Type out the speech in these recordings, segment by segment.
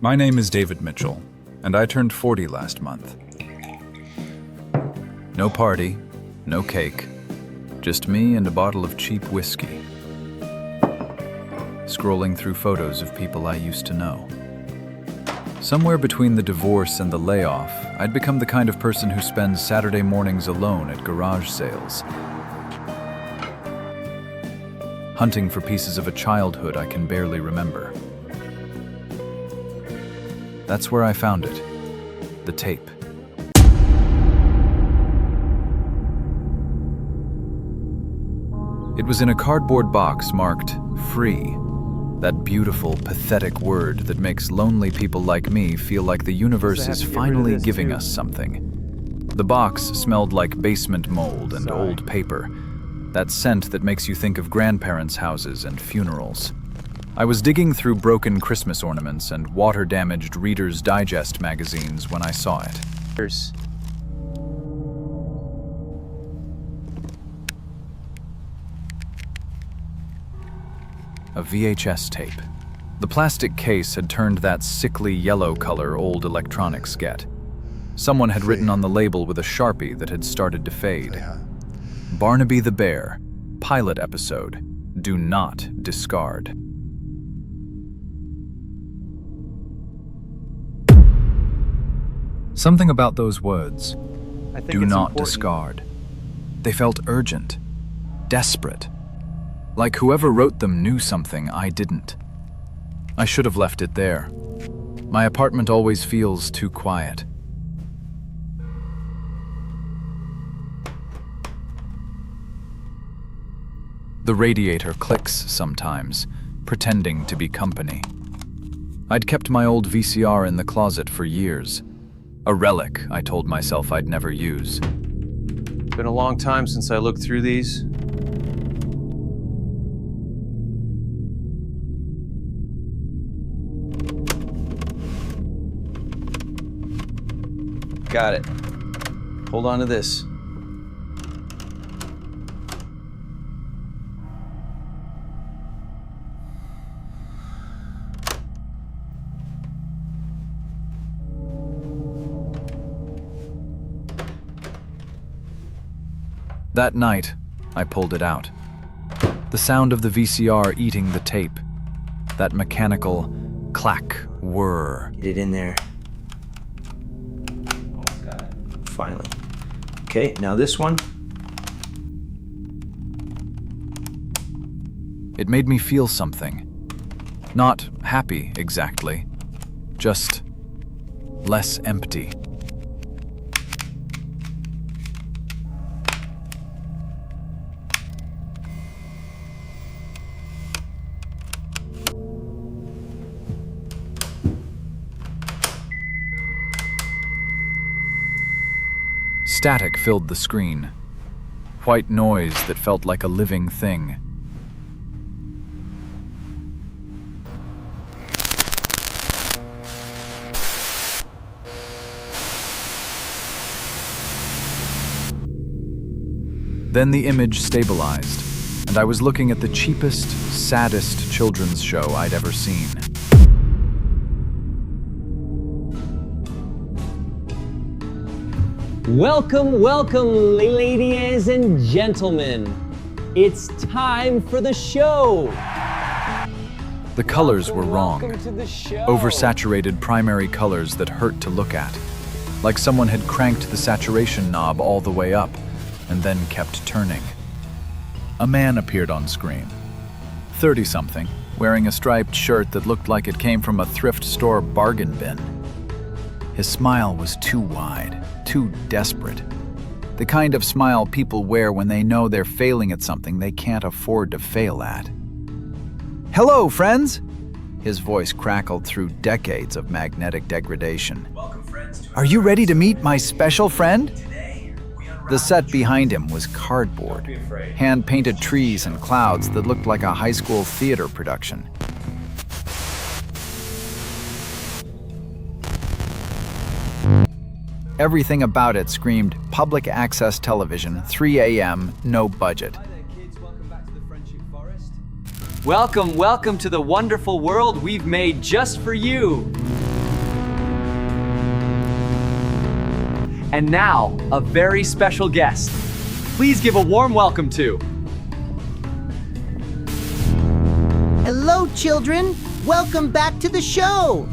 My name is David Mitchell, and I turned 40 last month. No party, no cake, just me and a bottle of cheap whiskey. Scrolling through photos of people I used to know. Somewhere between the divorce and the layoff, I'd become the kind of person who spends Saturday mornings alone at garage sales, hunting for pieces of a childhood I can barely remember. That's where I found it, the tape. It was in a cardboard box marked "free," that beautiful, pathetic word that makes lonely people like me feel like the universe is finally giving us something. The box smelled like basement mold and old paper, that scent that makes you think of grandparents' houses and funerals. I was digging through broken Christmas ornaments and water-damaged Reader's Digest magazines when I saw it. A VHS tape. The plastic case had turned that sickly yellow color old electronics get. Someone had written on the label with a Sharpie that had started to fade. Barnaby the Bear, pilot episode, do not discard. Something about those words, do not discard. They felt urgent, desperate. Like whoever wrote them knew something I didn't. I should have left it there. My apartment always feels too quiet. The radiator clicks sometimes, pretending to be company. I'd kept my old VCR in the closet for years. A relic I told myself I'd never use. It's been a long time since I looked through these. Got it. Hold on to this. That night, I pulled it out. The sound of the VCR eating the tape. That mechanical clack, whir. Get it in there. Got it. Finally. Okay, now this one. It made me feel something. Not happy, exactly. Just less empty. Static filled the screen. White noise that felt like a living thing. Then the image stabilized, and I was looking at the cheapest, saddest children's show I'd ever seen. Welcome, welcome, ladies and gentlemen. It's time for the show. The colors were wrong. Welcome to the show. Oversaturated primary colors that hurt to look at. Like someone had cranked the saturation knob all the way up and then kept turning. A man appeared on screen. 30-something, wearing a striped shirt that looked like it came from a thrift store bargain bin. His smile was too wide, too desperate. The kind of smile people wear when they know they're failing at something they can't afford to fail at. "Hello, friends!" His voice crackled through decades of magnetic degradation. "Are you ready to meet my special friend?" The set behind him was cardboard, hand-painted trees and clouds that looked like a high school theater production. Everything about it screamed public access television, 3 a.m., no budget. Hi there, kids. Welcome back to the Friendship Forest. Welcome, welcome to the wonderful world we've made just for you. And now, a very special guest. Please give a warm welcome to... Hello, children. Welcome back to the show.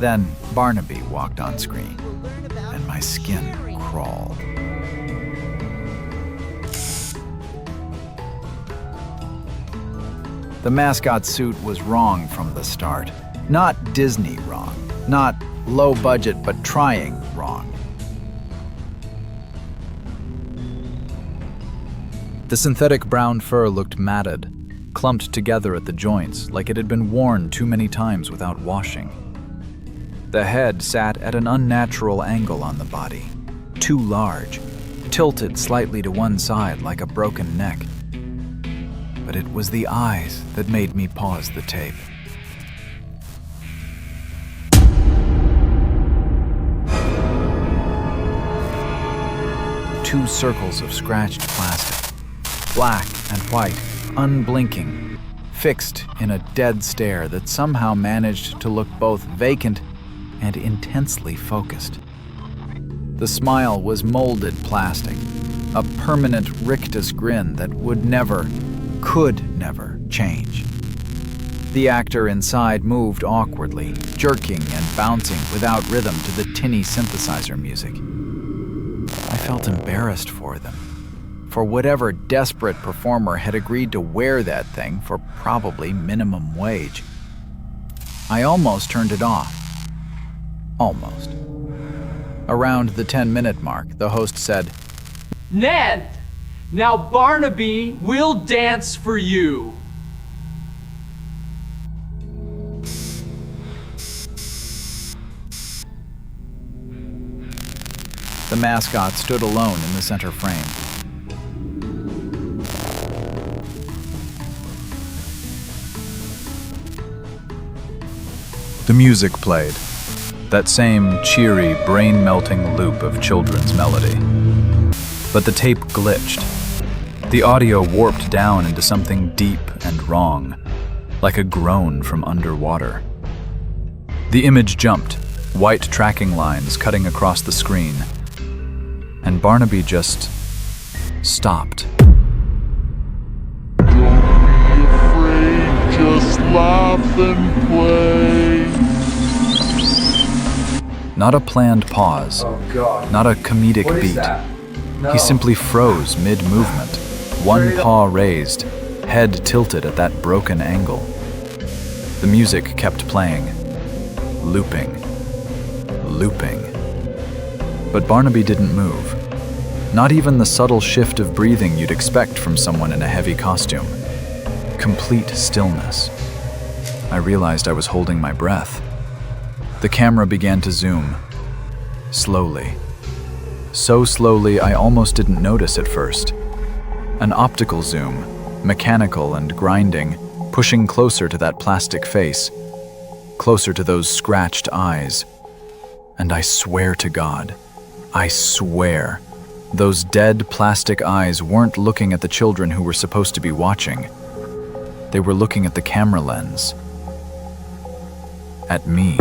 Then Barnaby walked on screen, and my skin crawled. The mascot suit was wrong from the start. Not Disney wrong, not low budget but trying wrong. The synthetic brown fur looked matted, clumped together at the joints like it had been worn too many times without washing. The head sat at an unnatural angle on the body, too large, tilted slightly to one side like a broken neck. But it was the eyes that made me pause the tape. Two circles of scratched plastic, black and white, unblinking, fixed in a dead stare that somehow managed to look both vacant and intensely focused. The smile was molded plastic, a permanent rictus grin that would never, could never change. The actor inside moved awkwardly, jerking and bouncing without rhythm to the tinny synthesizer music. I felt embarrassed for them, for whatever desperate performer had agreed to wear that thing for probably minimum wage. I almost turned it off. Almost. Around the 10-minute mark, the host said, Ned, now Barnaby will dance for you. The mascot stood alone in the center frame. The music played, that same cheery, brain-melting loop of children's melody. But the tape glitched. The audio warped down into something deep and wrong, like a groan from underwater. The image jumped, white tracking lines cutting across the screen, and Barnaby just stopped. Don't be afraid, just laugh and play. Not a planned pause, not a comedic beat. He simply froze mid-movement, one paw raised, head tilted at that broken angle. The music kept playing, looping, looping. But Barnaby didn't move. Not even the subtle shift of breathing you'd expect from someone in a heavy costume. Complete stillness. I realized I was holding my breath. The camera began to zoom, slowly. So slowly I almost didn't notice at first. An optical zoom, mechanical and grinding, pushing closer to that plastic face, closer to those scratched eyes. And I swear to God, I swear, those dead plastic eyes weren't looking at the children who were supposed to be watching. They were looking at the camera lens. At me.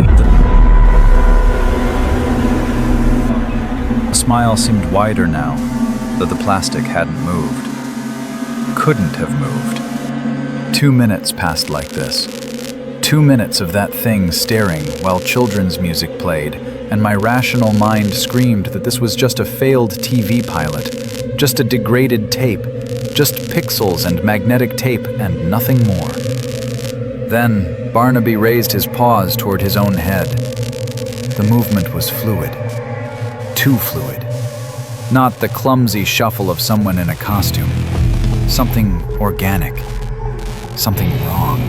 The smile seemed wider now, though the plastic hadn't moved. Couldn't have moved. 2 minutes passed like this. 2 minutes of that thing staring while children's music played, and my rational mind screamed that this was just a failed TV pilot, just a degraded tape, just pixels and magnetic tape and nothing more. Then Barnaby raised his paws toward his own head. The movement was fluid. Too fluid. Not the clumsy shuffle of someone in a costume. Something organic. Something wrong.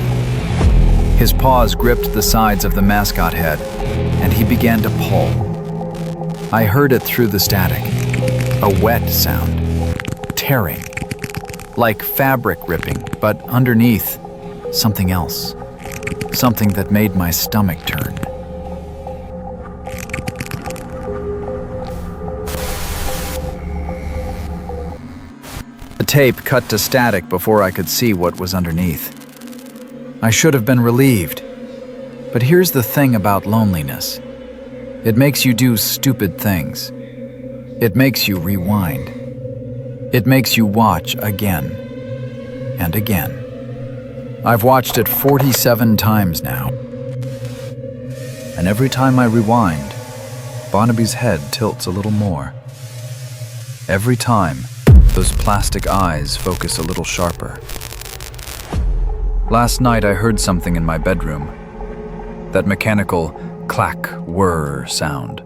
His paws gripped the sides of the mascot head, and he began to pull. I heard it through the static. A wet sound. Tearing. Like fabric ripping, but underneath, something else. Something that made my stomach turn. The tape cut to static before I could see what was underneath. I should have been relieved. But here's the thing about loneliness. It makes you do stupid things. It makes you rewind. It makes you watch again and again. I've watched it 47 times now. And every time I rewind, Barnaby's head tilts a little more. Every time, those plastic eyes focus a little sharper. Last night I heard something in my bedroom. That mechanical clack, whir sound.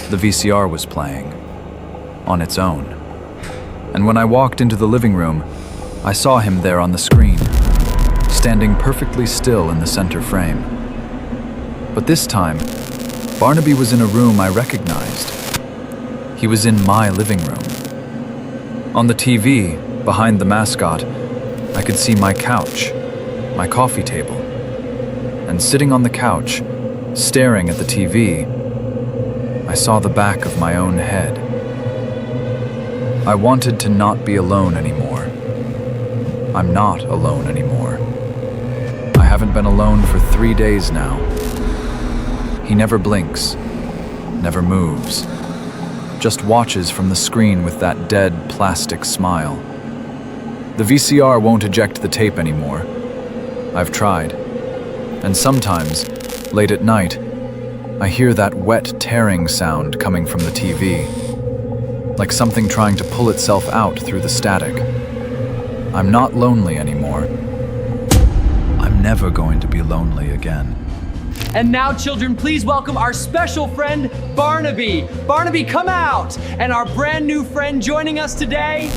The VCR was playing, on its own. And when I walked into the living room, I saw him there on the screen, standing perfectly still in the center frame. But this time, Barnaby was in a room I recognized. He was in my living room. On the TV, behind the Mascot, I could see my couch, my coffee table. And sitting on the couch, staring at the TV, I saw the back of my own head. I wanted to not be alone anymore. I'm not alone anymore. I haven't been alone for 3 days now. He never blinks, never moves, just watches from the screen with that dead plastic smile. The VCR won't eject the tape anymore. I've tried. And sometimes, late at night, I hear that wet tearing sound coming from the TV, like something trying to pull itself out through the static. I'm not lonely anymore. I'm never going to be lonely again. And now, children, please welcome our special friend, Barnaby. Barnaby, come out! And our brand new friend joining us today,